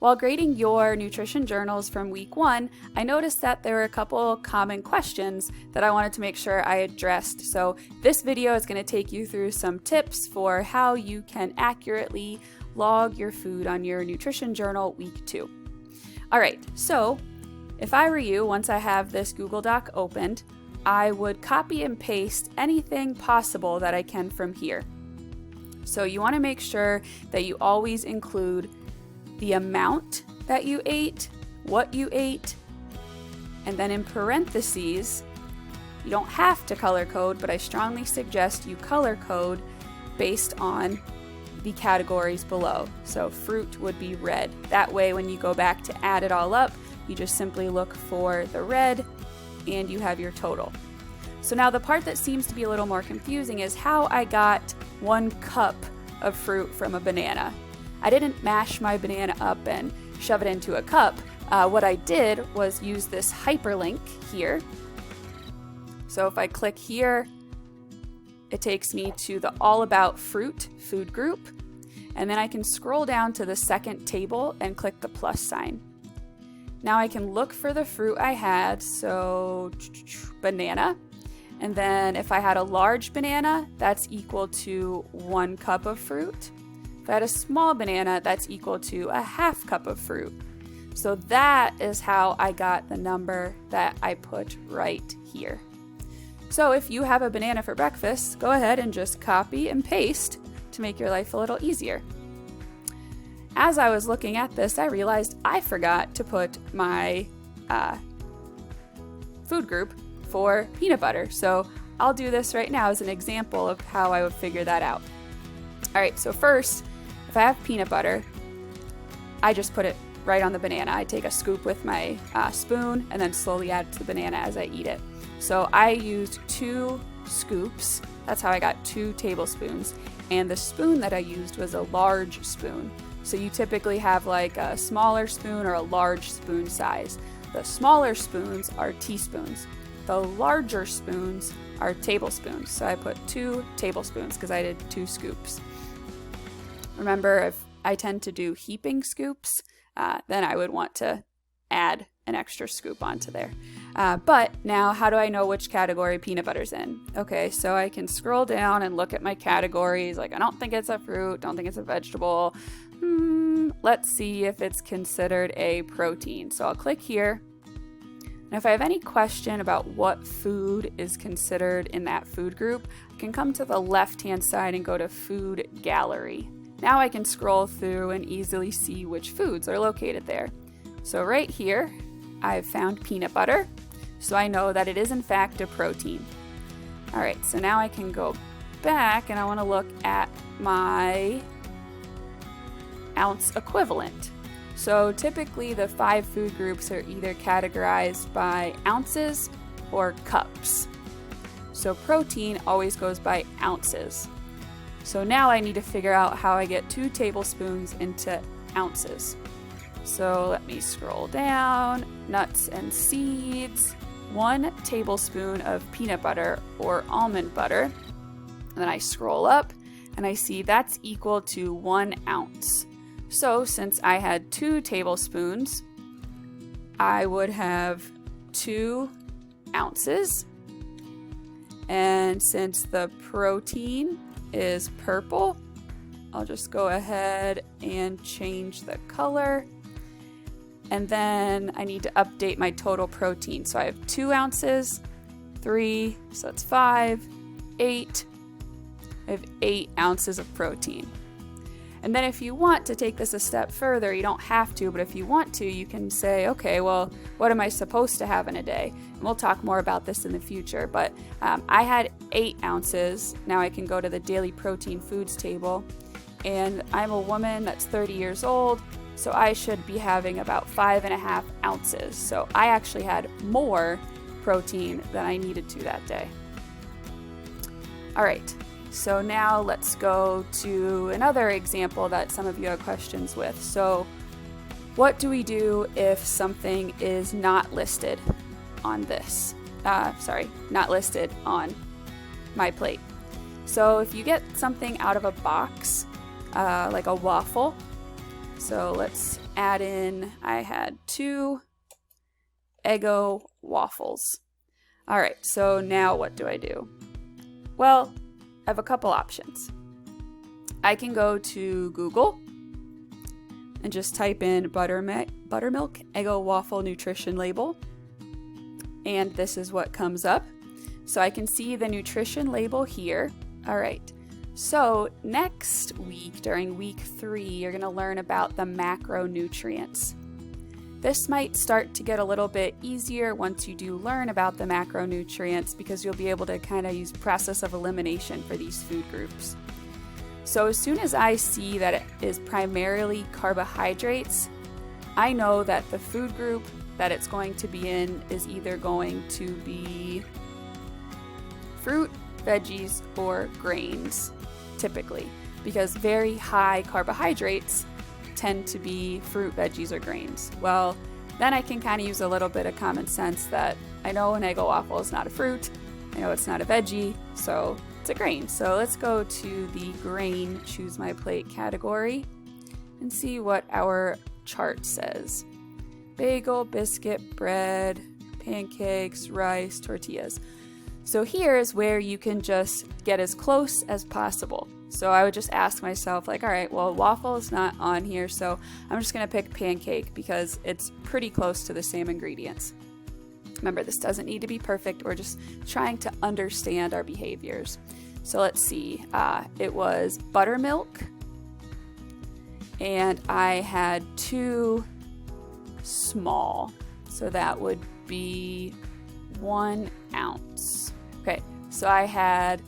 While grading your nutrition journals from week 1, I noticed that there were a couple common questions that I wanted to make sure I addressed. So this video is going to take you through some tips for how you can accurately log your food on your nutrition journal week 2. All right, so if I were you, once I have this Google Doc opened, I would copy and paste anything possible that I can from here. So you want to make sure that you always include the amount that you ate, what you ate, and then in parentheses, you don't have to color code, but I strongly suggest you color code based on the categories below. So fruit would be red. That way when you go back to add it all up, you just simply look for the red and you have your total. So now the part that seems to be a little more confusing is how I got 1 cup of fruit from a banana. I didn't mash my banana up and shove it into a cup. What I did was use this hyperlink here. So if I click here, it takes me to the All About Fruit food group. And then I can scroll down to the second table and click the plus sign. Now I can look for the fruit I had, so banana. And then if I had a large banana, that's equal to 1 cup of fruit. If I had a small banana, that's equal to a half cup of fruit. So that is how I got the number that I put right here. So if you have a banana for breakfast, go ahead and just copy and paste to make your life a little easier. As I was looking at this, I realized I forgot to put my food group for peanut butter. So I'll do this right now as an example of how I would figure that out. All right, so first, if I have peanut butter, I just put it right on the banana. I take a scoop with my spoon and then slowly add it to the banana as I eat it. So I used 2 scoops. That's how I got 2 tablespoons. And the spoon that I used was a large spoon. So you typically have like a smaller spoon or a large spoon size. The smaller spoons are teaspoons. The larger spoons are tablespoons. So I put 2 tablespoons because I did 2 scoops. Remember, if I tend to do heaping scoops, then I would want to add an extra scoop onto there. But now, how do I know which category peanut butter's in? Okay, so I can scroll down and look at my categories. Like, I don't think it's a fruit, don't think it's a vegetable. Let's see if it's considered a protein. So I'll click here. And if I have any question about what food is considered in that food group, I can come to the left-hand side and go to Food Gallery. Now I can scroll through and easily see which foods are located there. So right here, I've found peanut butter, so I know that it is in fact a protein. All right, so now I can go back and I want to look at my ounce equivalent. So typically the 5 food groups are either categorized by ounces or cups. So protein always goes by ounces. So now I need to figure out how I get 2 tablespoons into ounces. So let me scroll down, nuts and seeds, 1 tablespoon of peanut butter or almond butter. And then I scroll up and I see that's equal to 1 ounce. So since I had 2 tablespoons, I would have 2 ounces. And since the protein is purple, I'll just go ahead and change the color. And then I need to update my total protein. So I have 2 ounces, 3, so that's 5, 8. I have 8 ounces of protein. And then if you want to take this a step further, you don't have to, but if you want to, you can say, okay, well, what am I supposed to have in a day? And we'll talk more about this in the future, but I had 8 ounces. Now I can go to the daily protein foods table, and I'm a woman that's 30 years old, so I should be having about 5.5 ounces. So I actually had more protein than I needed to that day. All right. So now let's go to another example that some of you have questions with. So what do we do if something is not listed on this? Not listed on my plate. So if you get something out of a box, like a waffle, So let's add in, I had 2 Eggo waffles. All right, so now what do I do? Well, I have a couple options. I can go to Google and just type in buttermilk Eggo waffle nutrition label. And this is what comes up. So I can see the nutrition label here. All right. So next week, during week 3, you're going to learn about the macronutrients. This might start to get a little bit easier once you do learn about the macronutrients, because you'll be able to kind of use process of elimination for these food groups. So as soon as I see that it is primarily carbohydrates, I know that the food group that it's going to be in is either going to be fruit, veggies, or grains, typically, because very high carbohydrates tend to be fruit, veggies, or grains. Well, then I can kind of use a little bit of common sense that I know an Eggo waffle is not a fruit, I know it's not a veggie, so it's a grain. So let's go to the grain choose my plate category and see what our chart says. Bagel, biscuit, bread, pancakes, rice, tortillas. So here's where you can just get as close as possible. So I would just ask myself, like, all right, well, waffle is not on here, so I'm just gonna pick pancake because it's pretty close to the same ingredients. Remember, this doesn't need to be perfect. We're just trying to understand our behaviors. So let's see, it was buttermilk, and I had 2 small, so that would be 1 ounce. Okay, so I had,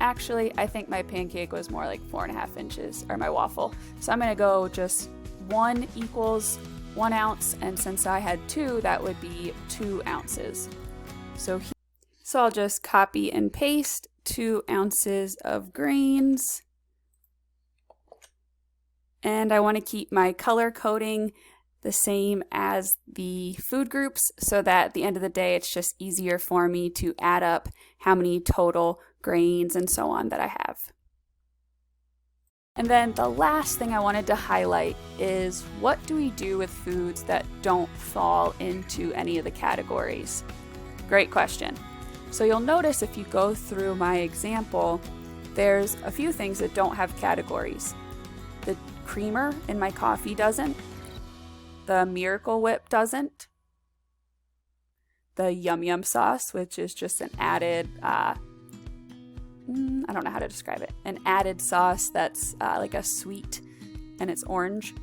actually, I think my pancake was more like 4.5 inches, or my waffle. So I'm gonna go just 1 equals 1 ounce, and since I had 2, that would be 2 ounces. So I'll just copy and paste 2 ounces of grains. And I want to keep my color coding the same as the food groups so that at the end of the day, it's just easier for me to add up how many total grains and so on that I have. And then the last thing I wanted to highlight is, what do we do with foods that don't fall into any of the categories? Great question. So you'll notice if you go through my example, there's a few things that don't have categories. The creamer in my coffee doesn't. The Miracle Whip doesn't. The Yum Yum sauce, which is just an added, I don't know how to describe it, an added sauce that's like a sweet and it's orange.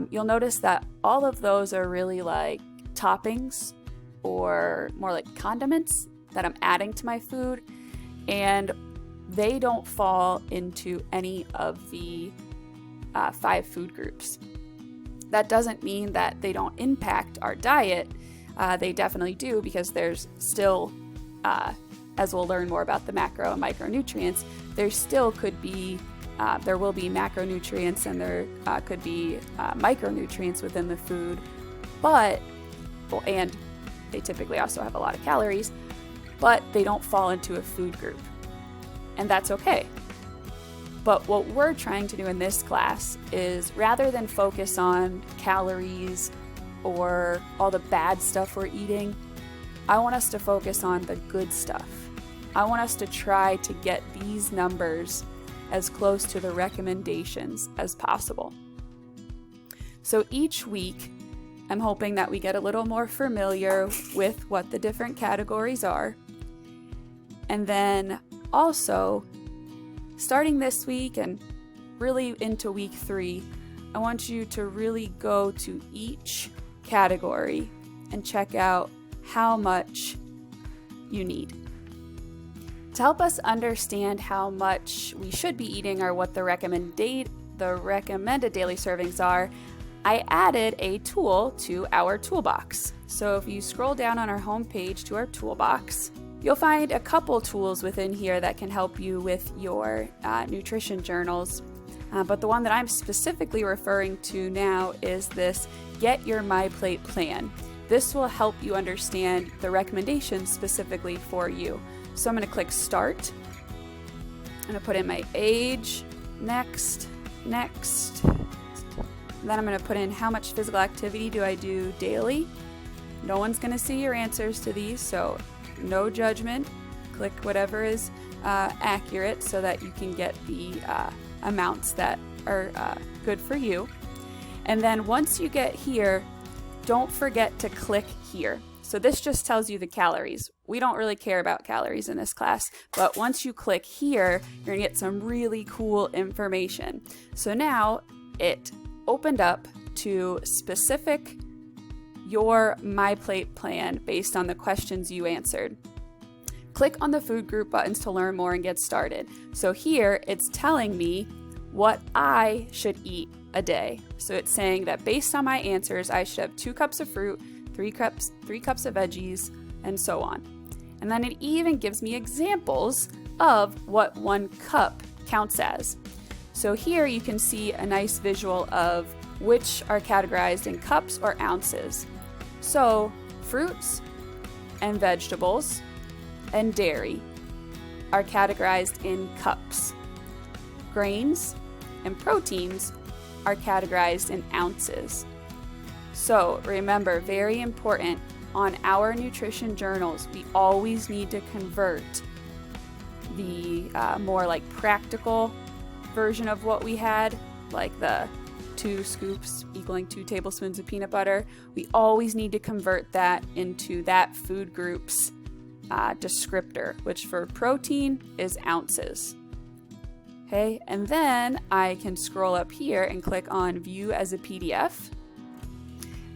You'll notice that all of those are really like toppings or more like condiments that I'm adding to my food, and they don't fall into any of the 5 food groups. That doesn't mean that they don't impact our diet. They definitely do, because there's still, as we'll learn more about the macro and micronutrients, there still could be, there will be macronutrients and there could be micronutrients within the food, but, and they typically also have a lot of calories, but they don't fall into a food group, and that's okay. But what we're trying to do in this class is, rather than focus on calories or all the bad stuff we're eating, I want us to focus on the good stuff. I want us to try to get these numbers as close to the recommendations as possible. So each week, I'm hoping that we get a little more familiar with what the different categories are. And then also, starting this week and really into week 3, I want you to really go to each category and check out how much you need. To help us understand how much we should be eating or what the recommended daily servings are, I added a tool to our toolbox. So if you scroll down on our homepage to our toolbox, you'll find a couple tools within here that can help you with your nutrition journals. But the one that I'm specifically referring to now is this Get Your My Plate plan. This will help you understand the recommendations specifically for you. So I'm going to click Start. I'm going to put in my age, next, And then I'm going to put in how much physical activity do I do daily. No one's going to see your answers to these, so no judgment. Click whatever is accurate so that you can get the amounts that are good for you. And then once you get here, don't forget to click here. So this just tells you the calories. We don't really care about calories in this class, but once you click here, you're gonna get some really cool information. So now it opened up to specific your My Plate plan based on the questions you answered. Click on the food group buttons to learn more and get started. So here it's telling me what I should eat a day. So it's saying that based on my answers, I should have 2 cups of fruit, 3 cups of veggies, and so on. And then it even gives me examples of what 1 cup counts as. So here you can see a nice visual of which are categorized in cups or ounces. So fruits and vegetables and dairy are categorized in cups. Grains and proteins are categorized in ounces. So remember, very important, on our nutrition journals, we always need to convert the more like practical version of what we had, like the 2 scoops equaling 2 tablespoons of peanut butter. We always need to convert that into that food group's descriptor, which for protein is ounces. Okay, and then I can scroll up here and click on View as a PDF.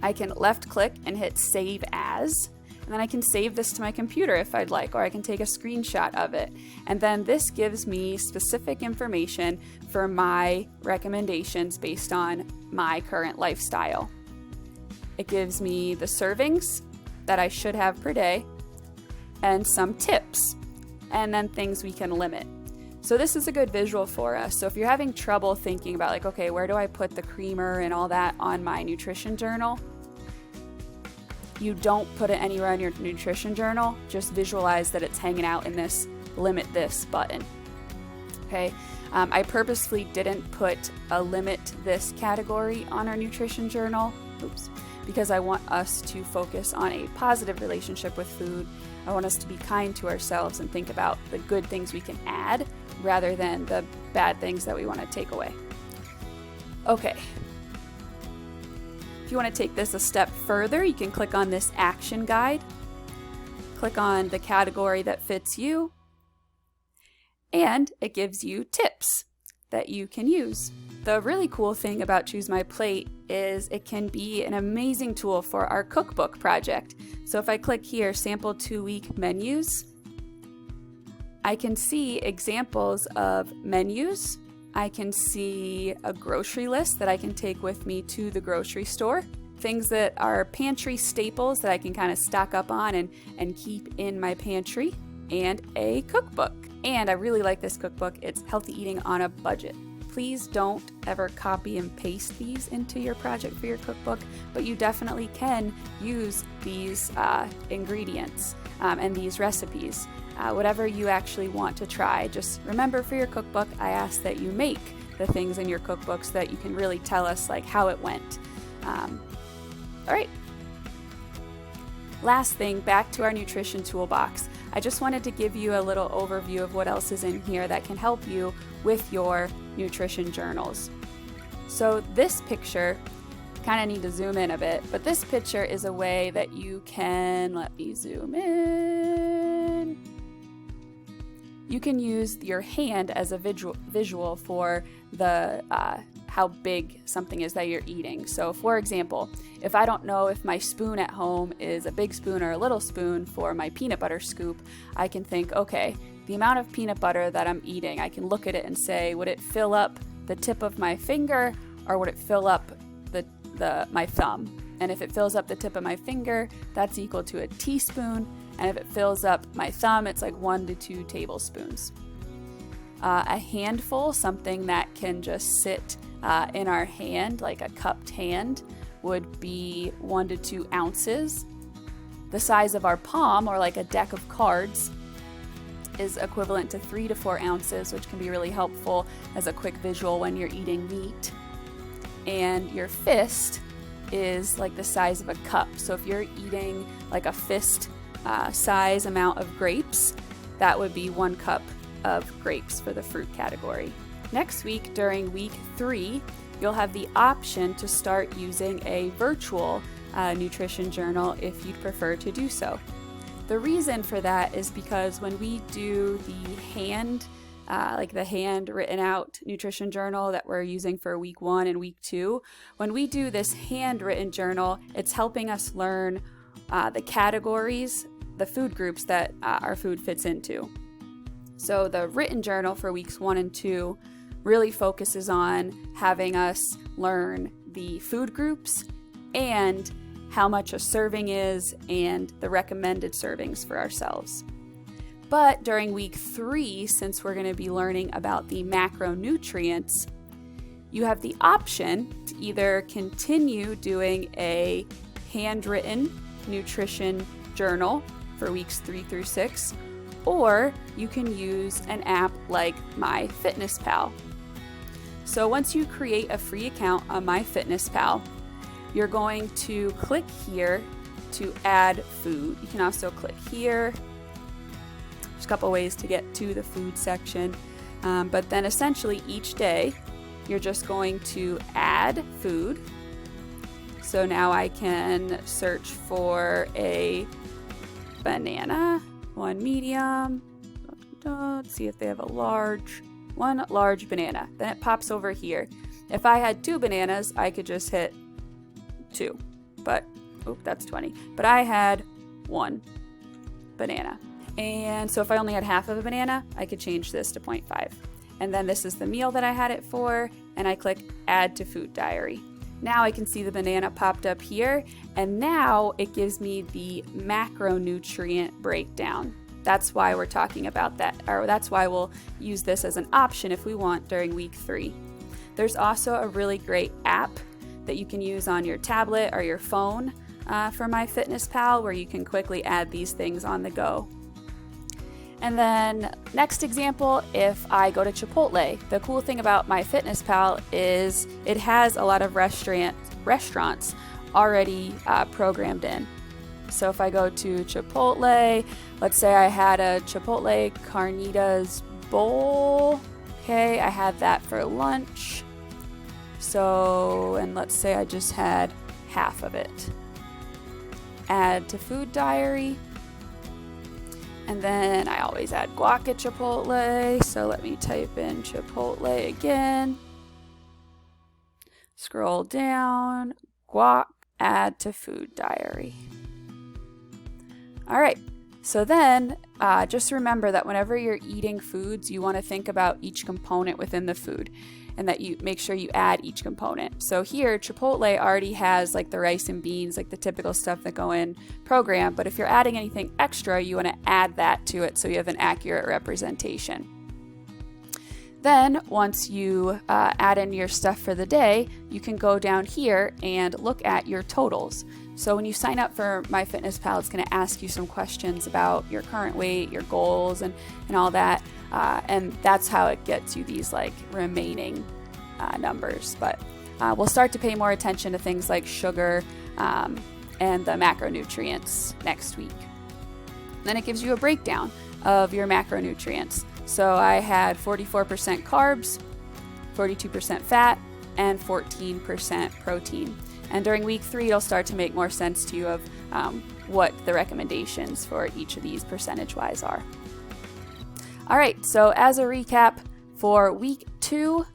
I can left click and hit Save As, and then I can save this to my computer if I'd like, or I can take a screenshot of it. And then this gives me specific information for my recommendations based on my current lifestyle. It gives me the servings that I should have per day, and some tips, and then things we can limit. So this is a good visual for us. So if you're having trouble thinking about like, okay, where do I put the creamer and all that on my nutrition journal? You don't put it anywhere on your nutrition journal, just visualize that it's hanging out in this limit this button. Okay, I purposely didn't put a limit this category on our nutrition journal, because I want us to focus on a positive relationship with food. I want us to be kind to ourselves and think about the good things we can add rather than the bad things that we want to take away. Okay. If you want to take this a step further, you can click on this action guide, click on the category that fits you, and it gives you tips that you can use. The really cool thing about Choose My Plate is it can be an amazing tool for our cookbook project. So if I click here, Sample 2-Week Menus, I can see examples of menus. I can see a grocery list that I can take with me to the grocery store. Things that are pantry staples that I can kind of stock up on and keep in my pantry. And a cookbook. And I really like this cookbook. It's Healthy Eating on a Budget. Please don't ever copy and paste these into your project for your cookbook, but you definitely can use these ingredients and these recipes. Whatever you actually want to try. Just remember for your cookbook, I ask that you make the things in your cookbook so that you can really tell us like how it went. All right. Last thing, back to our nutrition toolbox. I just wanted to give you a little overview of what else is in here that can help you with your nutrition journals. So this picture, kind of need to zoom in a bit, but this picture is a way that you can, let me zoom in. You can use your hand as a visual for the how big something is that you're eating. So for example, if I don't know if my spoon at home is a big spoon or a little spoon for my peanut butter scoop, I can think, okay, the amount of peanut butter that I'm eating, I can look at it and say, would it fill up the tip of my finger or would it fill up my thumb? And if it fills up the tip of my finger, that's equal to a teaspoon. And if it fills up my thumb, it's like 1 to 2 tablespoons. A handful, something that can just sit in our hand, like a cupped hand, would be 1 to 2 ounces. The size of our palm, or like a deck of cards, is equivalent to 3 to 4 ounces, which can be really helpful as a quick visual when you're eating meat. and your fist is like the size of a cup. So if you're eating like a fist size amount of grapes, that would be 1 cup of grapes for the fruit category. Next week, during week 3, you'll have the option to start using a virtual nutrition journal if you'd prefer to do so. The reason for that is because when we do the handwritten out nutrition journal that we're using for week 1 and week 2, when we do this handwritten journal, it's helping us learn the categories, the food groups that our food fits into. So the written journal for weeks 1 and 2 really focuses on having us learn the food groups and how much a serving is and the recommended servings for ourselves. But during week 3, since we're going to be learning about the macronutrients, you have the option to either continue doing a handwritten nutrition journal for weeks 3 through 6, or you can use an app like MyFitnessPal. So once you create a free account on MyFitnessPal, you're going to click here to add food. You can also click here. There's a couple ways to get to the food section, but then essentially each day you're just going to add food. So now I can search for a banana, 1 medium, let's see if they have one large banana. Then it pops over here. If I had 2 bananas, I could just hit 2, but that's 20. But I had 1 banana. And so if I only had half of a banana, I could change this to 0.5. And then this is the meal that I had it for, and I click Add to Food Diary. Now I can see the banana popped up here, and now it gives me the macronutrient breakdown. That's why we're talking about that, or that's why we'll use this as an option if we want during week 3. There's also a really great app that you can use on your tablet or your phone for MyFitnessPal, where you can quickly add these things on the go. And then next example, if I go to Chipotle, the cool thing about MyFitnessPal is it has a lot of restaurants already programmed in. So if I go to Chipotle, let's say I had a Chipotle Carnitas bowl. Okay, I had that for lunch. So, and let's say I just had half of it. Add to food diary. And then I always add guac at Chipotle. So let me type in Chipotle again. Scroll down, guac, add to food diary. All right, so then just remember that whenever you're eating foods, you want to think about each component within the food and that you make sure you add each component. So here, Chipotle already has like the rice and beans, like the typical stuff that go in program, but if you're adding anything extra, you want to add that to it so you have an accurate representation. Then once you add in your stuff for the day, you can go down here and look at your totals. So when you sign up for MyFitnessPal, it's going to ask you some questions about your current weight, your goals, and all that. And that's how it gets you these like remaining numbers. But we'll start to pay more attention to things like sugar and the macronutrients next week. Then it gives you a breakdown of your macronutrients. So I had 44% carbs, 42% fat, and 14% protein. And during week 3, it'll start to make more sense to you of what the recommendations for each of these percentage-wise are. All right, so as a recap, for week 2,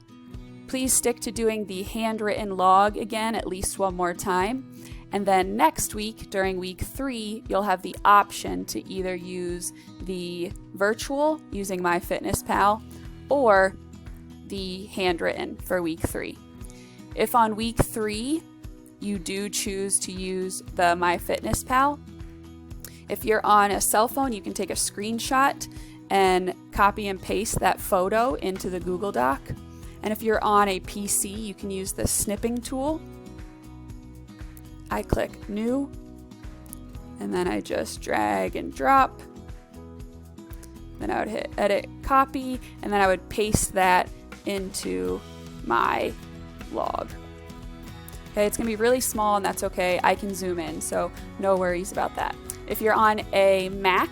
please stick to doing the handwritten log again at least one more time. And then next week, during week 3, you'll have the option to either use the virtual using MyFitnessPal or the handwritten for week 3. If on week 3 you do choose to use the MyFitnessPal, if you're on a cell phone, you can take a screenshot and copy and paste that photo into the Google Doc. And if you're on a PC, you can use the snipping tool. I click New, and then I just drag and drop. Then I would hit Edit, Copy, and then I would paste that into my log. Okay, it's gonna be really small and that's okay. I can zoom in, so no worries about that. If you're on a Mac,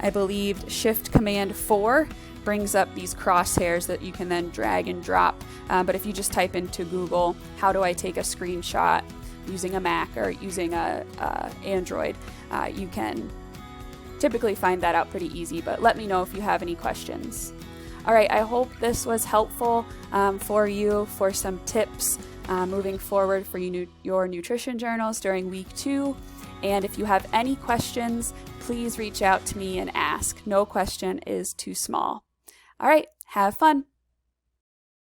I believe Shift Command 4 brings up these crosshairs that you can then drag and drop. But if you just type into Google, how do I take a screenshot using a Mac or using a Android, you can typically find that out pretty easy, but let me know if you have any questions. All right, I hope this was helpful for you for some tips moving forward for your nutrition journals during week 2. And if you have any questions, please reach out to me and ask. No question is too small. All right, have fun.